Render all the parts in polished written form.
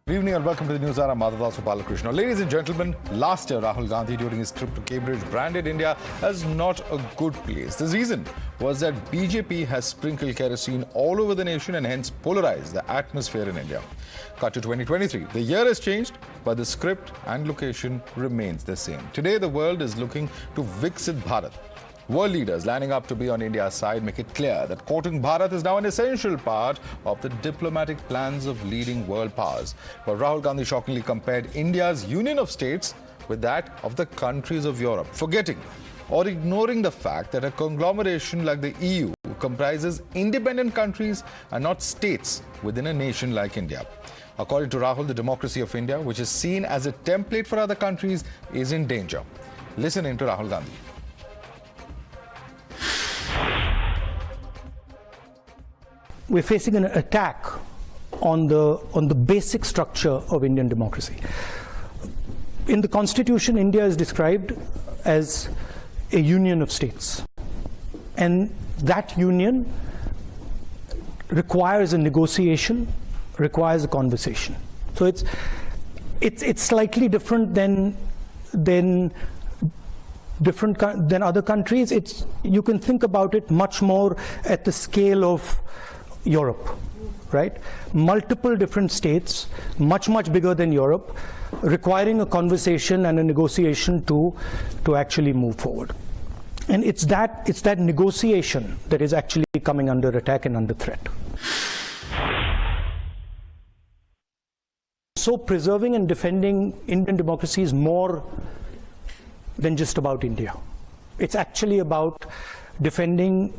Good evening and welcome to the Newshour. I'm Madhavdas Gopalakrishnan. Ladies and gentlemen, last year Rahul Gandhi during his trip to Cambridge branded India as not a good place. The reason was that BJP has sprinkled kerosene all over the nation and hence polarized the atmosphere in India. Cut to 2023. The year has changed, but the script and location remains the same. Today the world is looking to Viksit Bharat. World leaders lining up to be on India's side make it clear that courting Bharat is now an essential part of the diplomatic plans of leading world powers. But Rahul Gandhi shockingly compared India's union of states with that of the countries of Europe, forgetting or ignoring the fact that a conglomeration like the EU comprises independent countries and not states within a nation like India. According to Rahul, the democracy of India, which is seen as a template for other countries, is in danger. Listen in to Rahul Gandhi. We're facing an attack on the basic structure of Indian democracy. In the Constitution, India is described as a union of states. And that union requires a negotiation, requires a conversation. So it's slightly different than other countries. You can think about it much more at the scale of Europe, right? Multiple different states, much bigger than Europe, requiring a conversation and a negotiation to actually move forward. And it's that negotiation that is actually coming under attack and under threat. So preserving and defending Indian democracy is more than just about India. It's actually about defending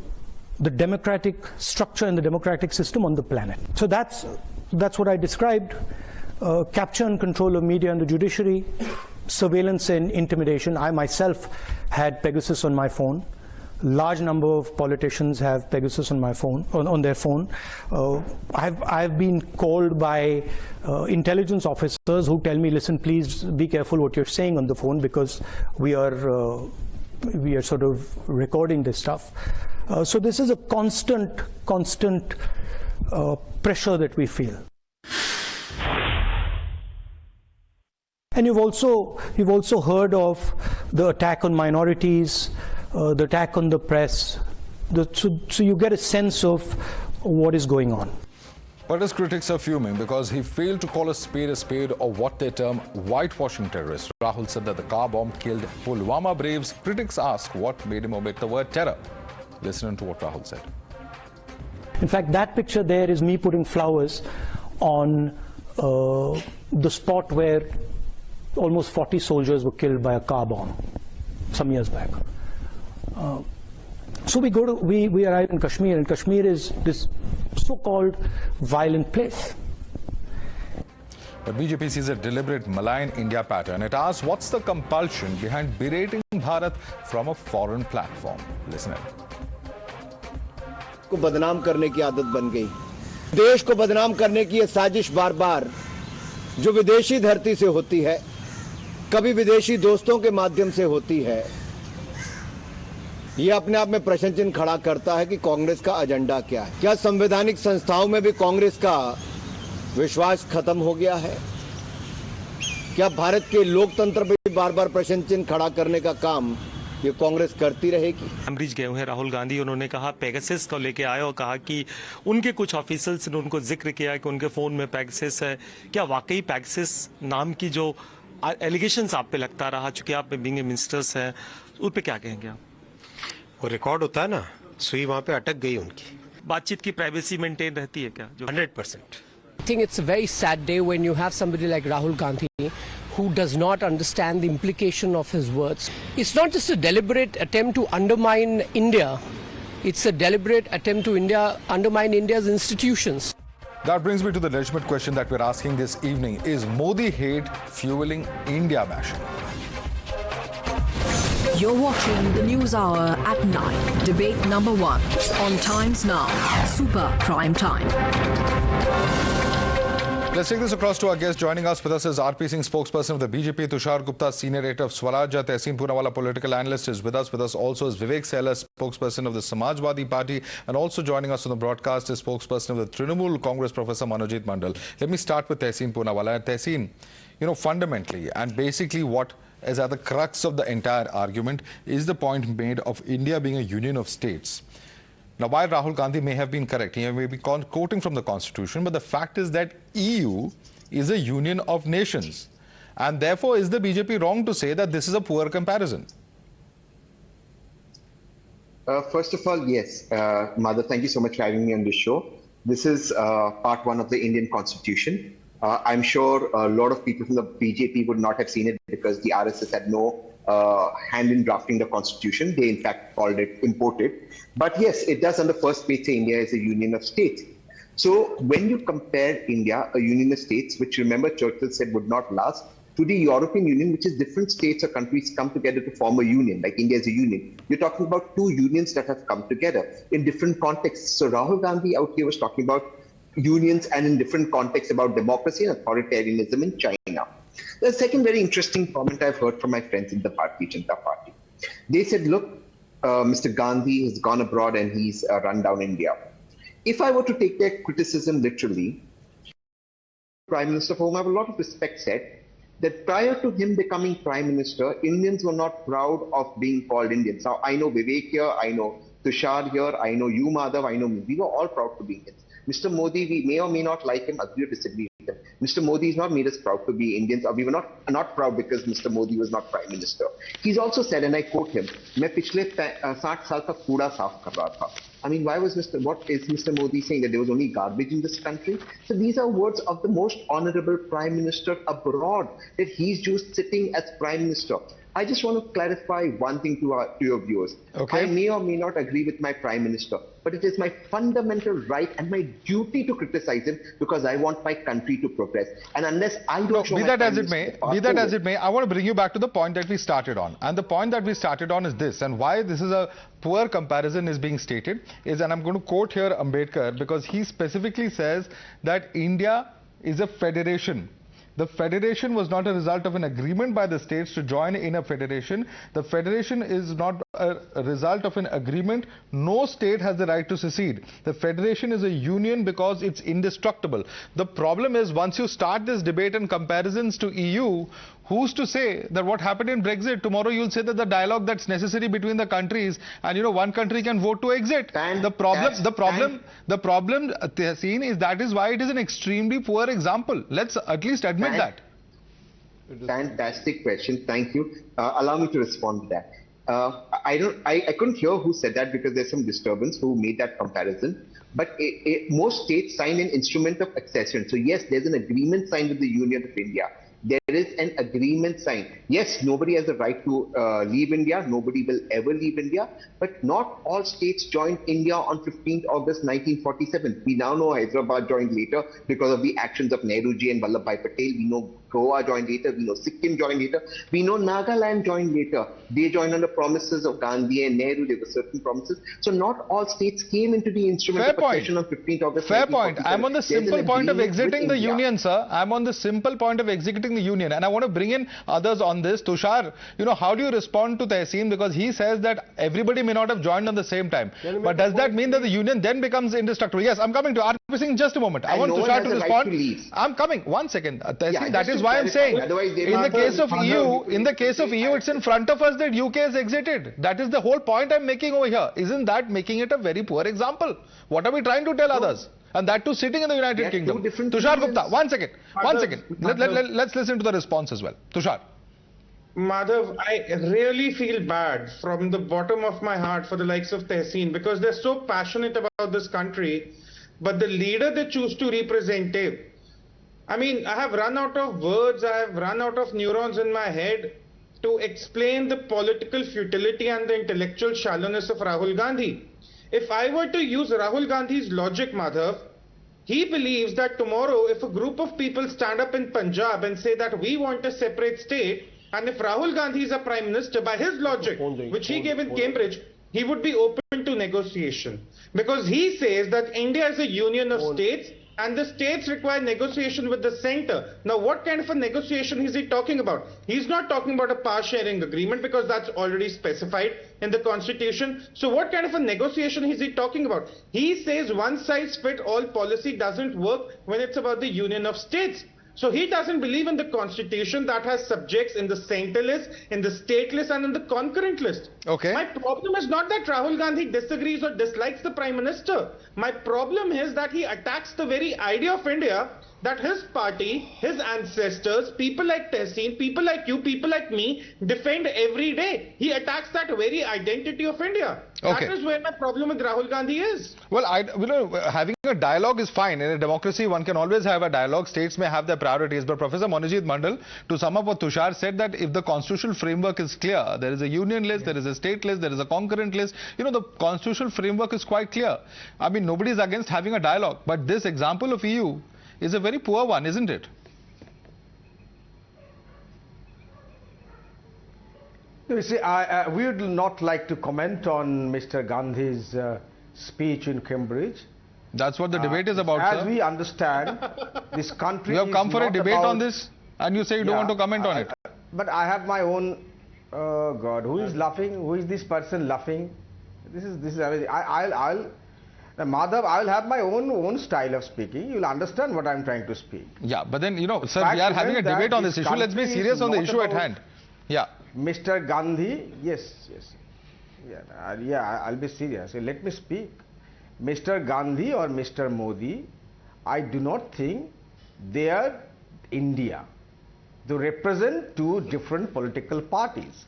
the democratic structure and the democratic system on the planet. So that's what I described. Capture and control of media and the judiciary, surveillance and intimidation. I myself had Pegasus on my phone. Large number of politicians have Pegasus on my phone, on their phone. I've been called by intelligence officers who tell me, listen, please be careful what you're saying on the phone because we are sort of recording this stuff. So this is a constant pressure that we feel. And you've also heard of the attack on minorities, the attack on the press. So you get a sense of what is going on. But his critics are fuming because he failed to call a spade or what they term whitewashing terrorists. Rahul said that the car bomb killed Pulwama braves. Critics ask what made him omit the word terror. Listen to what Rahul said. In fact, that picture there is me putting flowers on the spot where almost 40 soldiers were killed by a car bomb some years back. So we arrive in Kashmir, and Kashmir is this so-called violent place. But BJP sees a deliberate malign India pattern. It asks what's the compulsion behind berating Bharat from a foreign platform. Listen in. को बदनाम करने की आदत बन गई। देश को बदनाम करने की ये साजिश बार-बार जो विदेशी धरती से होती है, कभी विदेशी दोस्तों के माध्यम से होती है, ये अपने आप में प्रश्न चिन्ह खड़ा करता है कि कांग्रेस का एजेंडा क्या है। क्या संवैधानिक संस्थाओं में भी कांग्रेस का विश्वास खत्म हो गया है? क्या भारत के लोकतंत्र पे बार-बार प्रश्न चिन्ह खड़ा करने का काम ये कांग्रेस करती रहेगी? कैम्ब्रिज गए हुए राहुल गांधी, उन्होंने कहा पेगासस को लेके आए और कहा कि उनके कुछ ऑफिसर्स ने उनको जिक्र किया कि उनके फोन में पेगासस है। क्या वाकई पेगासस नाम की जो एलिगेशंस आप पे लगता रहा, चूंकि आप बीइंग मिनिस्टर्स हैं, उस पे क्या कहेंगे आप? वो रिकॉर्ड होता है ना, सुई वहां पे अटक गई उनकी। बातचीत की प्राइवेसी मेंटेन रहती है क्या? 100%. I think it's a very sad day when you have somebody like Rahul Gandhi who does not understand the implication of his words. It's not just a deliberate attempt to undermine India. It's a deliberate attempt to undermine India's institutions. That brings me to the legitimate question that we're asking this evening. Is Modi hate fueling India bashing? You're watching the News Hour at 9. Debate number 1 on Times Now. Super Prime Time. Let's take this across to our guest. Joining us with us is RP Singh, spokesperson of the BJP. Tushar Gupta, senior editor of Swaraj. Tehseen Poonawalla, political analyst, is with us. With us also is Vivek Sehla, spokesperson of the Samajwadi Party. And also joining us on the broadcast is spokesperson of the Trinamool Congress, Professor Manojit Mandal. Let me start with Tehseen Poonawalla. Tehseen, fundamentally and basically what is at the crux of the entire argument is the point made of India being a union of states. Now, while Rahul Gandhi may have been correct, he may be quoting from the Constitution, but the fact is that EU is a union of nations. And therefore, is the BJP wrong to say that this is a poor comparison? First of all, yes. Mother, thank you so much for having me on this show. This is part one of the Indian Constitution. I'm sure a lot of people from the BJP would not have seen it because the RSS had no hand in drafting the Constitution. They, in fact, called it imported. But yes, it does on the first page say India is a union of states. So when you compare India, a union of states, which remember Churchill said would not last, to the European Union, which is different states or countries come together to form a union, like India is a union. You're talking about two unions that have come together in different contexts. So Rahul Gandhi out here was talking about unions and in different contexts about democracy and authoritarianism in China. The second very interesting comment I've heard from my friends in the Bharatiya Janata Party. They said, look, Mr. Gandhi has gone abroad and he's run down India. If I were to take their criticism literally, Prime Minister, for whom I have a lot of respect, said that prior to him becoming Prime Minister, Indians were not proud of being called Indians. Now, I know Vivek here, I know Tushar here, I know you, Madhav, I know me. We were all proud to be Indians. Mr. Modi, we may or may not like him, agree or disagree with him. Mr. Modi has not made us proud to be Indians, or we were not proud because Mr. Modi was not Prime Minister. He's also said, and I quote him, "मैं पिछले 60 साल का कूड़ा साफ कर रहा था." I mean, what is Mr. Modi saying, that there was only garbage in this country? So these are words of the most honorable Prime Minister abroad, that he's just sitting as Prime Minister. I just want to clarify one thing to your viewers. Okay. I may or may not agree with my Prime Minister, but it is my fundamental right and my duty to criticize him because I want my country to progress. And unless I don't show be that as it may, I want to bring you back to the point that we started on. And the point that we started on is this, and why this is a poor comparison is being stated is, and I'm going to quote here Ambedkar, because he specifically says that India is a federation. The federation was not a result of an agreement by the states to join in a federation. The federation is not a result of an agreement. No state has the right to secede. The federation is a union because it's indestructible. The problem is, once you start this debate and comparisons to EU, who's to say that what happened in Brexit, tomorrow you'll say that the dialogue that's necessary between the countries, and one country can vote to exit. The problem, Tehseen, is that is why it is an extremely poor example. Let's at least admit that. Fantastic question. Thank you. Allow me to respond to that. I couldn't hear who said that because there's some disturbance who made that comparison. But most states sign an instrument of accession. So yes, there's an agreement signed with the Union of India. There is an agreement signed. Yes, nobody has the right to leave India. Nobody will ever leave India. But not all states joined India on 15th August 1947. We now know Hyderabad joined later because of the actions of Nehruji and Vallabhbhai Patel. We know Goa joined later. We know Sikkim joined later. We know Nagaland joined later. They joined on the promises of Gandhi and Nehru. There were certain promises. So not all states came into the instrument of accession on 15th August. Fair point. I'm on the simple point of exiting the union, sir. I'm on the simple point of exiting the union. And I want to bring in others on this. Tushar, how do you respond to Tehseen? Because he says that everybody may not have joined on the same time. But does that mean that the union then becomes indestructible? Yes, I'm coming to RP Singh in just a moment. I want Tushar to respond. I'm coming. 1 second. Tehseen, that is why I'm saying, in the case of EU, it's in front of us that UK has exited. That is the whole point I'm making over here. Isn't that making it a very poor example? What are we trying to tell others? And that too sitting in the United Kingdom. Tushar Gupta, 1 second. Let's listen to the response as well. Tushar. Madhav, I really feel bad from the bottom of my heart for the likes of Tehseen because they're so passionate about this country, but the leader they choose to represent it. I mean, I have run out of words, I have run out of neurons in my head to explain the political futility and the intellectual shallowness of Rahul Gandhi. If I were to use Rahul Gandhi's logic, Madhav, he believes that tomorrow if a group of people stand up in Punjab and say that we want a separate state, and if Rahul Gandhi is a Prime Minister, by his logic, which he gave in Cambridge, he would be open to negotiation. Because he says that India is a union of states and the states require negotiation with the center. Now, what kind of a negotiation is he talking about? He's not talking about a power sharing agreement because that's already specified in the constitution. So what kind of a negotiation is he talking about? He says one size fits all policy doesn't work when it's about the union of states. So he doesn't believe in the constitution that has subjects in the center list, in the state list, and in the concurrent list. Okay. My problem is not that Rahul Gandhi disagrees or dislikes the Prime Minister. My problem is that he attacks the very idea of India that his party, his ancestors, people like Tehseen, people like you, people like me defend every day. He attacks that very identity of India. Okay. That is where my problem with Rahul Gandhi is. Well, having a dialogue is fine. In a democracy, one can always have a dialogue. States may have their priorities. But Professor Manojit Mandal, to sum up what Tushar said, that if the constitutional framework is clear, there is a union list, there is a state list, there is a concurrent list. The constitutional framework is quite clear. I mean, nobody is against having a dialogue. But this example of EU is a very poor one, isn't it? You see, we would not like to comment on Mr. Gandhi's speech in Cambridge. That's what the debate is about, as sir. we understand, this country You have come for a debate on this and you say you don't want to comment on it. But I have my own, oh God, who is laughing? Who is this person laughing? This is Madhav, I will have my own style of speaking. You will understand what I am trying to speak. Yeah, but then, sir, we are having a debate on this issue. Let's be serious on the issue at hand. Yeah. Mr. Gandhi, yes. I'll be serious. Let me speak. Mr. Gandhi or Mr. Modi, I do not think they are India. They represent two different political parties.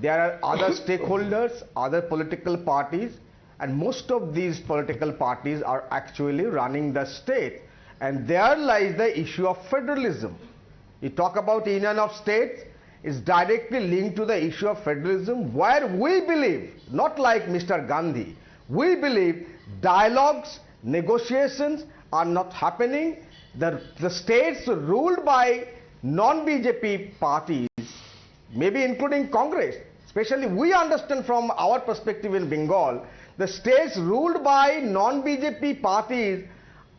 There are other stakeholders, other political parties, and most of these political parties are actually running the state. And there lies the issue of federalism. You talk about union of states, is directly linked to the issue of federalism, where we believe, not like Mr. Gandhi, we believe dialogues, negotiations are not happening. The states ruled by non-BJP parties, maybe including Congress, especially we understand from our perspective in Bengal, the states ruled by non-BJP parties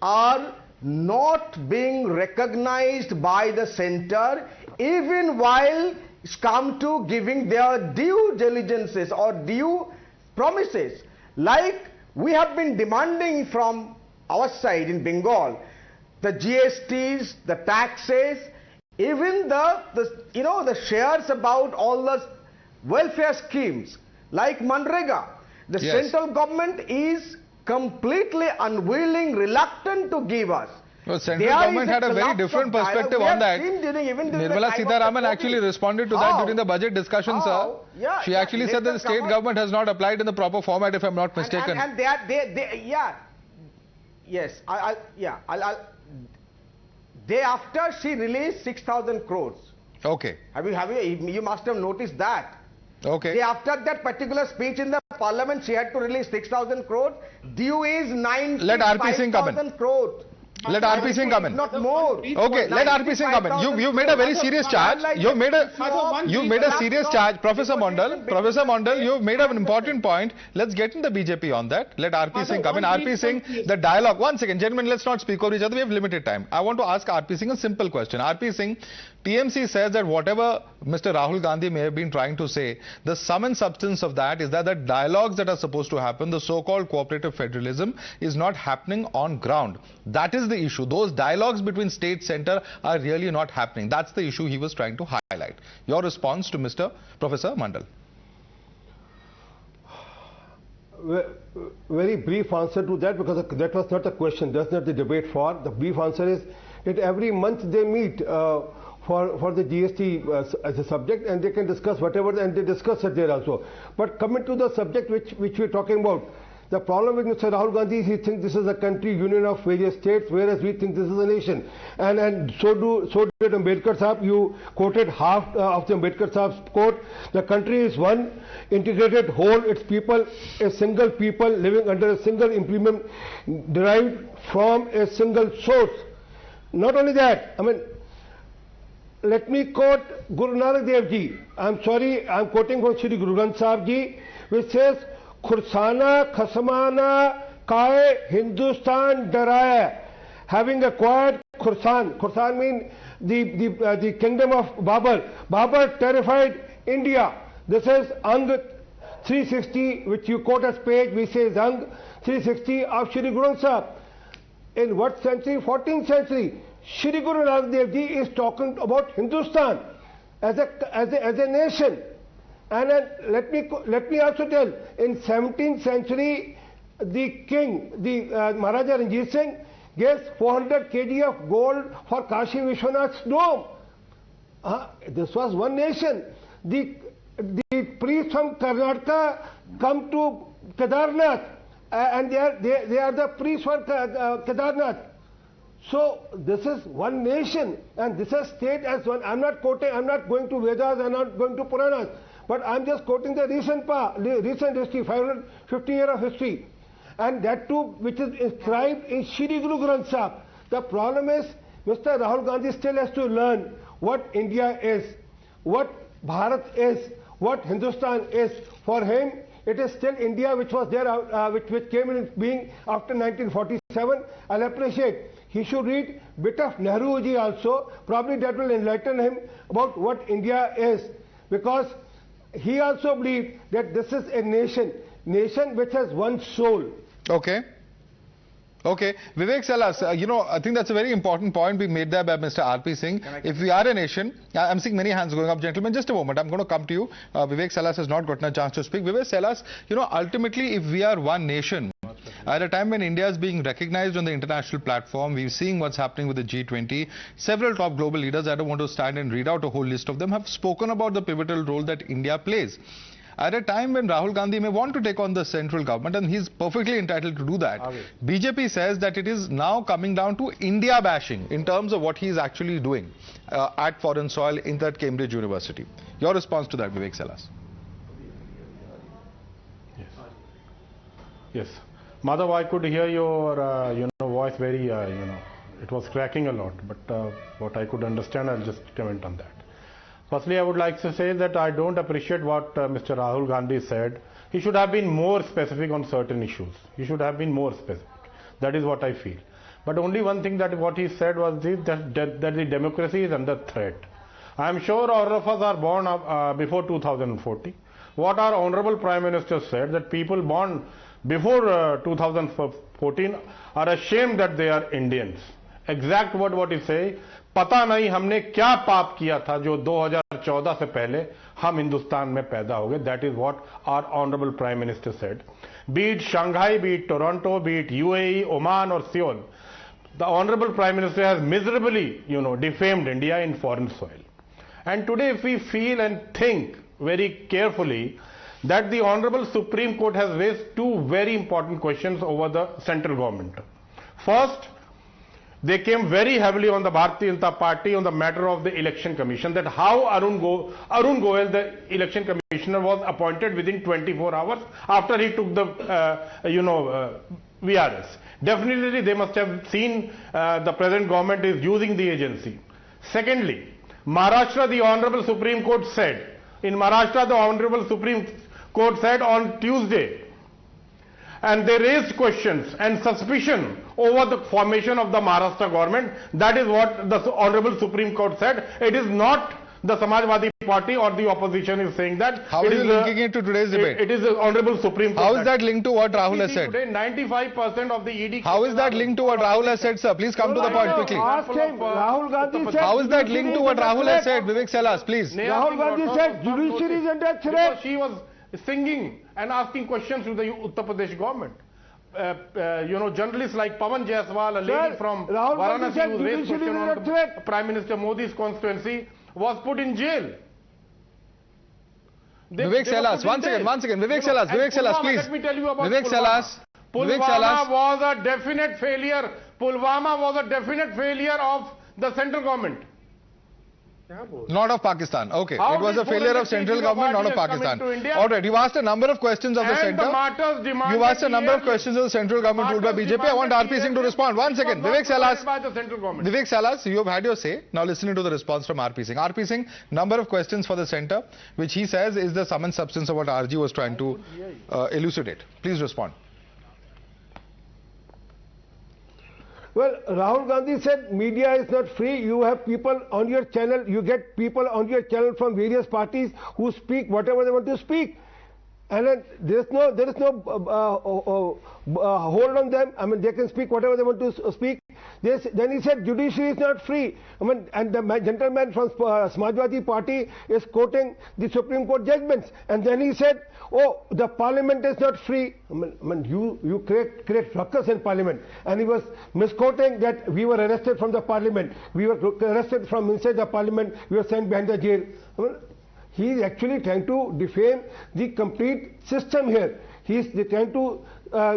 are not being recognized by the center, even while it's come to giving their due diligences or due promises. Like we have been demanding from our side in Bengal, the GSTs, the taxes, even the shares about all the welfare schemes like Manrega. The central government is completely unwilling, reluctant to give us. Well, central government had a very different perspective on that. Nirmala Sitharaman actually responded to that during the budget discussion, sir. Yeah, she actually said that the state government has not applied in the proper format, if I'm not mistaken. And day after she released 6,000 crores. Okay. You must have noticed that. Okay. After that particular speech in the parliament, she had to release 6,000 crores. Due is 95,000 crores. Let RP Singh come in. Not more. Okay, let RP Singh come in. You made a very serious charge. You made a serious charge, Professor Mandal. You made an important point. Let's get in the BJP on that. Let RP Singh come in. RP Singh, the dialogue. One second, gentlemen. Let's not speak over each other. We have limited time. I want to ask RP Singh a simple question. RP Singh, TMC says that whatever Mr. Rahul Gandhi may have been trying to say, the sum and substance of that is that the dialogues that are supposed to happen, the so-called cooperative federalism, is not happening on ground. That is the issue. Those dialogues between state center are really not happening. That's the issue he was trying to highlight. Your response to Professor Mandal? Very brief answer to that, because that was not a question. That's not the debate for. The brief answer is that every month they meet for the GST as a subject, and they can discuss whatever, and they discuss it there also. But coming to the subject which we're talking about, the problem with Mr. Rahul Gandhi is he thinks this is a country union of various states, whereas we think this is a nation. And so did Ambedkar Sahab. You quoted half of the Ambedkar Sahab's quote. The country is one integrated whole. Its people, a single people living under a single implement derived from a single source. Not only that, I mean, let me quote Guru Nanak Dev Ji. I'm sorry, I'm quoting from Shri Guru Granth Sahib Ji, which says, खुरसाना खसमाना काए हिंदुस्तान डराया. having acquired Khorasan. Khorasan means the kingdom of Babur. Babur terrified India. This is Ang 360, which you quote as page, we say Ang 360 of Shri Guru Sahib. In what century? 14th century. Shri Guru Nanak Dev Ji is talking about Hindustan as a nation. And let me also tell, in 17th century, the king, Maharaja Ranjit Singh, gave 400 kg of gold for Kashi Vishwanath's dome. This was one nation. The priests from Karnataka come to Kedarnath, and they are the priests for Kedarnath. So this is one nation, and this is state as one. I'm not quoting, I'm not going to Vedas, I'm not going to Puranas, but I'm just quoting the recent history, 550 years of history, and that too which is inscribed in Shri Guru Granth Sahib. The problem is, Mr. Rahul Gandhi still has to learn what India is, what Bharat is, what Hindustan is. For him, it is still India which was there, which came in being after 1947. I'll appreciate. He should read bit of Nehruji also. Probably that will enlighten him about what India is, because he also believed that this is a nation which has one soul. Okay. Okay, Vivek Salas, I think that's a very important point being made there by Mr. R.P. Singh. If we are a nation, I'm seeing many hands going up, gentlemen. Just a moment, I'm going to come to you. Vivek Salas has not gotten a chance to speak. Vivek Salas, ultimately, if we are one nation, at a time when India is being recognized on the international platform, we're seeing what's happening with the G20. Several top global leaders, I don't want to stand and read out a whole list of them, have spoken about the pivotal role that India plays. At a time when Rahul Gandhi may want to take on the central government, and he's perfectly entitled to do that, BJP says that it is now coming down to India bashing in terms of what he's actually doing at foreign soil in that Cambridge University. Your response to that, Vivek Salas? Yes. Madhav, I could hear your voice very, it was cracking a lot, but what I could understand, I'll just comment on that. Firstly, I would like to say that I don't appreciate what Mr. Rahul Gandhi said. He should have been more specific on certain issues. He should have been more specific. That is what I feel. But only one thing that what he said was this, that the democracy is under threat. I am sure all of us are born before 2040. What our Honorable Prime Minister said, that people born before 2014 are ashamed that they are Indians. Exact word what he say, पता नहीं हमने क्या पाप किया था जो 2014 से पहले हम हिंदुस्तान में पैदा हो गए. That is what our Honorable Prime Minister said. Be it Shanghai, be it Toronto, be it UAE, Oman or Seoul, the Honorable Prime Minister has miserably, defamed India in foreign soil. And today if we feel and think very carefully that the Honorable Supreme Court has raised two very important questions over the central government. First, they came very heavily on the Bharatiya Janata Party on the matter of the election commission, that how Arun Goel, the election commissioner, was appointed within 24 hours after he took the, VRS. Definitely they must have seen the present government is using the agency. Secondly, Maharashtra, the Honorable Supreme Court said, in Maharashtra the Honorable Supreme Court said on Tuesday, and they raised questions and suspicion over the formation of the Maharashtra government. That is what the Honorable Supreme Court said. It is not the Samajwadi Party or the opposition is saying that. How is it linking it to today's debate? It is the Honorable Supreme Court. How is that linked to what Rahul has said? Today, 95% of the ED... How is that linked to what Rahul has said, sir? Please come to the point quickly. Ask him, Rahul Gandhi said... How is that linked to what Rahul has said? Vivek Salas, please. Rahul Gandhi said judiciary is under threat. She was singing and asking questions to the Uttar Pradesh government. Journalists like Pawan Jaiswal, a lady from Varanasi who raised question on the Prime Minister Modi's constituency, was put in jail. Vivek Salas, one second. Vivek Salas, please. Let me tell you about Vivek Salas. Pulwama was a definite failure. Pulwama was a definite failure of the central government. Not of Pakistan. Okay. It was a failure of central government, not of Pakistan. All right. You asked a number of questions of the centre. You asked a number of questions of the central government ruled by BJP. I want R.P. Singh to respond. 1 second. Vivek Salas, you have had your say. Now listening to the response from R.P. Singh. R.P. Singh, number of questions for the centre, which he says is the sum and substance of what RG was trying to elucidate. Please respond. Well, Rahul Gandhi said media is not free. You have people on your channel, you get people on your channel from various parties who speak whatever they want to speak. And then there is no hold on them. I mean, they can speak whatever they want to speak. Then he said judiciary is not free. I mean, and the gentleman from Samajwadi Party is quoting the Supreme Court judgments. And then he said, oh, the parliament is not free. I mean you create ruckus in parliament. And he was misquoting that we were arrested from the parliament. We were arrested from inside the parliament. We were sent behind the jail. I mean, he is actually trying to defame the complete system here. He is trying to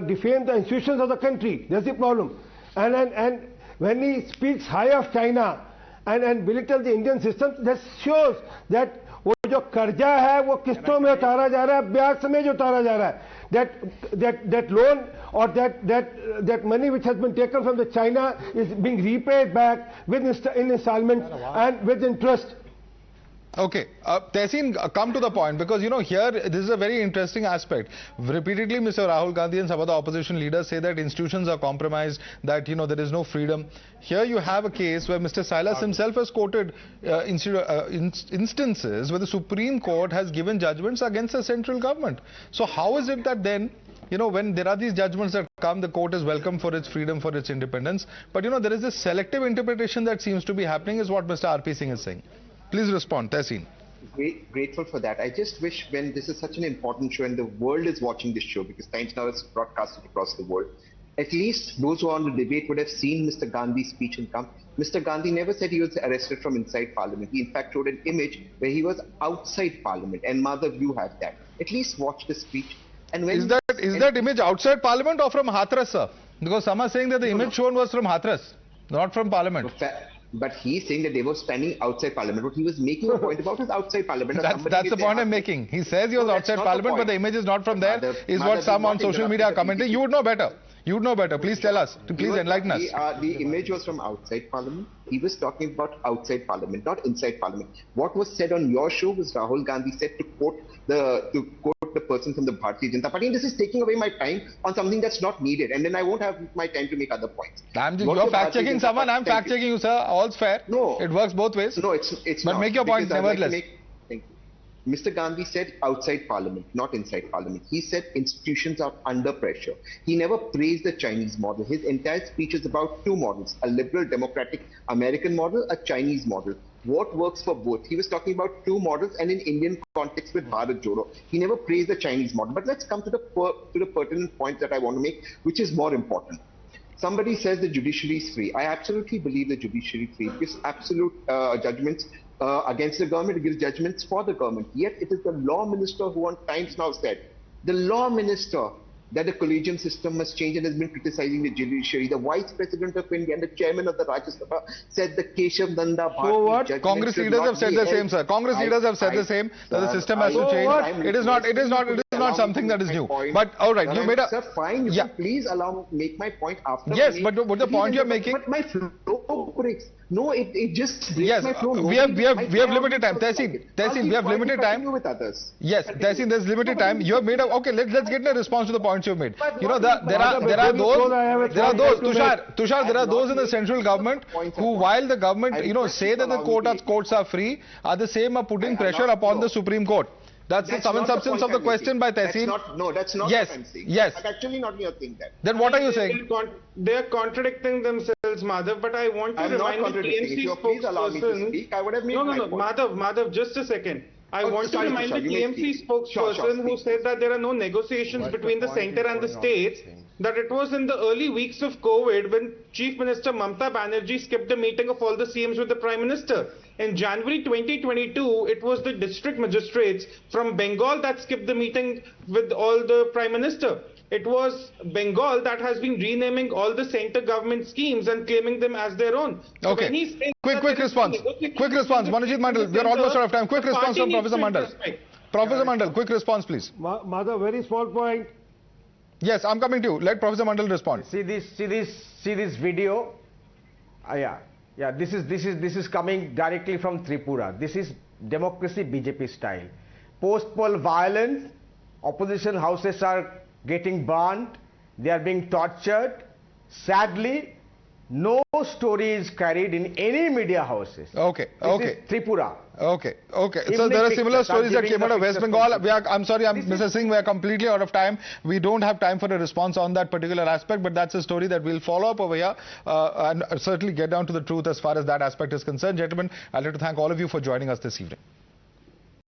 defame the institutions of the country. That's the problem. And when he speaks high of China and belittles the Indian system, that shows that वो जो कर्जा है वो किस्तों में उतारा जा रहा है, ब्याज समेत उतारा जा रहा है. That loan or that money which has been taken from the China is being repaid back in installments and with interest. Okay, Tehseen, come to the point, because here this is a very interesting aspect. Repeatedly Mr. Rahul Gandhi and some of the opposition leaders say that institutions are compromised, that there is no freedom. Here you have a case where Mr. Silas himself has quoted instances where the Supreme Court has given judgments against the central government. So how is it that then, when there are these judgments that come, the court is welcome for its freedom, for its independence, but there is this selective interpretation that seems to be happening, is what Mr. R.P. Singh is saying. Please respond, Tehseen. Grateful for that. I just wish, when this is such an important show and the world is watching this show, because Times Now is broadcasted across the world, at least those who are on the debate would have seen Mr. Gandhi's speech and come. Mr. Gandhi never said he was arrested from inside Parliament. He in fact showed an image where he was outside Parliament, and Madhav, you have that. At least watch the speech. And when is that image outside Parliament or from Hathras, sir? Because some are saying that the image shown was from Hathras, not from Parliament. But he's saying that they were standing outside Parliament. What he was making a point about is outside Parliament. That's the point I'm making. He says he was outside Parliament, but the image is not from there, is what some on social media are commenting. You would know better. You would know better. Please tell us. Please enlighten us. The image was from outside Parliament. He was talking about outside Parliament, not inside Parliament. What was said on your show was Rahul Gandhi said to quote the person from the Bharatiya Janata Party. And this is taking away my time on something that's not needed. And then I won't have my time to make other points. You're fact-checking someone. I'm fact-checking you, sir. All's fair. No. It works both ways. No, it's but not. Make your point, nevertheless. Thank you. Mr. Gandhi said outside Parliament, not inside Parliament. He said institutions are under pressure. He never praised the Chinese model. His entire speech is about two models, a liberal democratic American model, a Chinese model. What works for both? He was talking about two models, and in Indian context with Bharat Jodo. He never praised the Chinese model. But let's come to the pertinent point that I want to make, which is more important. Somebody says the judiciary is free. I absolutely believe the judiciary is free. It gives absolute judgments against the government. It gives judgments for the government. Yet it is the law minister who on Times Now said, the law minister, that the collegium system must change and has been criticizing the judiciary. The Vice President of India and the Chairman of the Rajya Sabha said the Keshav Nanda Bharti. So what? Congress leaders have said the same, sir. Congress leaders have said the same, that the system has to change. It is not something that is new. But all right, you made a... Sir, fine, you can please allow me make my point after. Yes, but the point you're making... But my flow breaks. No, it just breaks my flow. We have limited time. Tehseen, we have limited time. With others. Yes, Tehseen, there's limited time. You have made a... Okay, let's get a response to the points you've made. There are those, Tushar, there are those in the central government who, while the government, say that the courts are free, are the same are putting pressure upon the Supreme Court. That's the sum and substance of the question by Tehseen. That's not what I'm saying. Yes. I'm actually not your thing that. Then what are you saying? They're contradicting themselves, Madhav, but I want to remind the TMC spokesperson. I would have made No, Madhav, just a second. I want to remind the TMC spokesperson who said that there are no negotiations between the centre and the states, that it was in the early weeks of COVID when Chief Minister Mamata Banerjee skipped a meeting of all the CMs with the Prime Minister. In January 2022, it was the district magistrates from Bengal that skipped the meeting with all the Prime Minister. It was Bengal that has been renaming all the centre government schemes and claiming them as their own. So okay. Quick response. Manojit Mandal, we are almost out of time. Quick response from Professor Mandal. Professor Mandal, quick response, please. Madhav, very small point. Yes, I'm coming to you. Let Professor Mandal respond. See this video. This is coming directly from Tripura. This is democracy BJP style. Post-poll violence, opposition houses are getting burned, they are being tortured. Sadly, No story is carried in any media houses. Okay, This okay. is Tripura. Okay, okay. So Evening there are pictures. similar stories that I'm came out of giving West the Bengal. pictures. I'm sorry, Mr. Singh, we are completely out of time. We don't have time for a response on that particular aspect, but that's a story that we'll follow up over here and certainly get down to the truth as far as that aspect is concerned. Gentlemen, I'd like to thank all of you for joining us this evening.